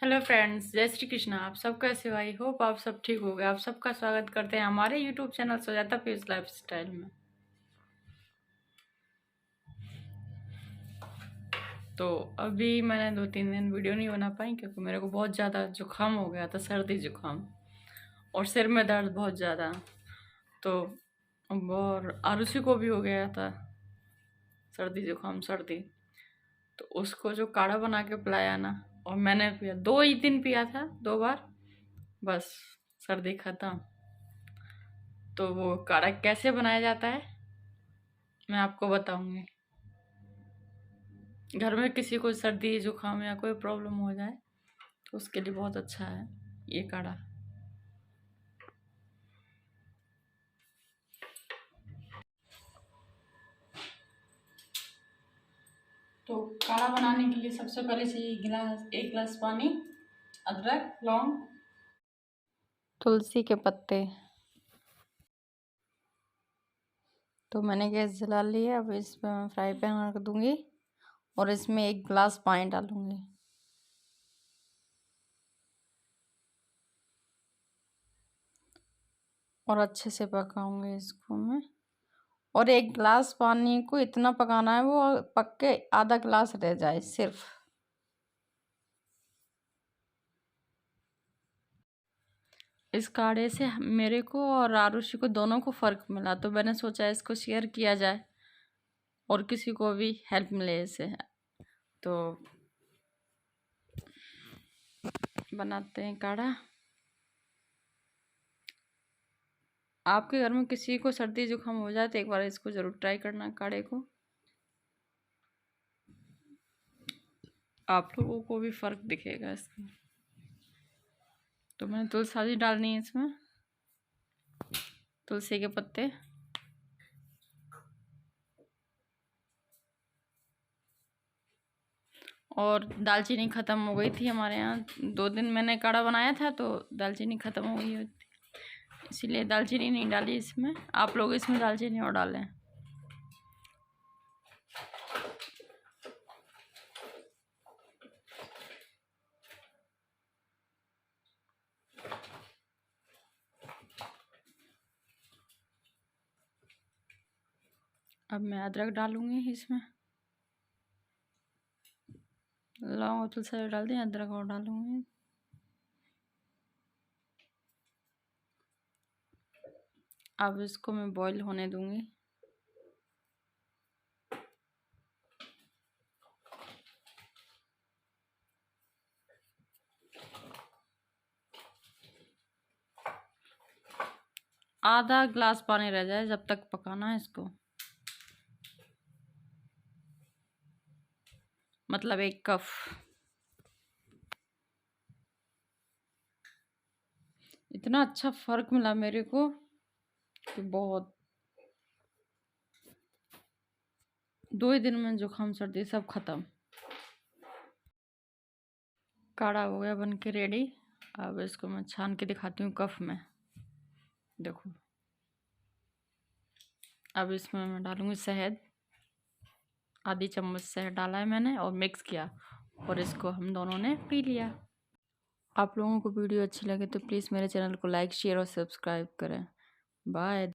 Hello friends, जय श्री कृष्णा। आप सब कैसे हो? आई होप आप सब ठीक हो गए। आप सबका स्वागत करते हैं हमारे YouTube channel Sujata Piyush lifestyle में। तो अभी मैंने 2-3 दिन वीडियो नहीं बना पाई क्योंकि मेरे को बहुत ज़्यादा जुकाम हो गया था, सर्दी जुकाम, और सिर में दर्द बहुत ज़्यादा। तो और आरुषि को भी हो गया था सर्दी जुकाम सर्दी। तो उसको जो काढ़ा बना के पिलाया ना, और मैंने पिया, 2 ही दिन पिया था, 2 बार, बस सर्दी खत्म। तो वो काढ़ा कैसे बनाया जाता है मैं आपको बताऊंगी। घर में किसी को सर्दी जुकाम या कोई प्रॉब्लम हो जाए तो उसके लिए बहुत अच्छा है ये काढ़ा। तो काढ़ा बनाने के लिए सबसे पहले चाहिए एक गिलास पानी, अदरक, लौंग, तुलसी के पत्ते। तो मैंने गैस जला लिया। अब इसमें फ्राई पैन रख दूंगी और इसमें 1 गिलास पानी डालूंगी। और अच्छे से पकाऊंगी इसको मैं। और 1 गिलास पानी को इतना पकाना है वो पक के आधा गिलास रह जाए सिर्फ। इस काढ़े से मेरे को और आरुषि को दोनों को फ़र्क मिला, तो मैंने सोचा इसको शेयर किया जाए और किसी को भी हेल्प मिले इससे। तो बनाते हैं काढ़ा। आपके घर में किसी को सर्दी जुकाम हो जाए तो एक बार इसको ज़रूर ट्राई करना, काढ़े को। आप लोगों को भी फ़र्क दिखेगा इसका। तो मैंने तुलसी डालनी है इसमें, तुलसी के पत्ते। और दालचीनी ख़त्म हो गई थी हमारे यहाँ। 2 दिन मैंने काढ़ा बनाया था तो दालचीनी ख़त्म हो गई थी, इसीलिए दालचीनी नहीं डाली इसमें। आप लोग इसमें दालचीनी और डालें। अब मैं अदरक डालूंगी इसमें। लौंग और तुलसी डाल दें, अदरक और डालूंगी। अब इसको मैं बॉईल होने दूंगी। आधा गिलास पानी रह जाए जब तक पकाना है इसको, मतलब 1 कप। इतना अच्छा फ़र्क मिला मेरे को कि बहुत। 2 ही दिन में जुकाम सर्दी सब खत्म। काढ़ा हो गया बन के रेडी। अब इसको मैं छान के दिखाती हूँ कप में। देखो, अब इसमें मैं डालूंगी शहद। आधी चम्मच शहद डाला है मैंने और मिक्स किया, और इसको हम दोनों ने पी लिया। आप लोगों को वीडियो अच्छी लगे तो प्लीज़ मेरे चैनल को लाइक, शेयर और सब्सक्राइब करें। बाय।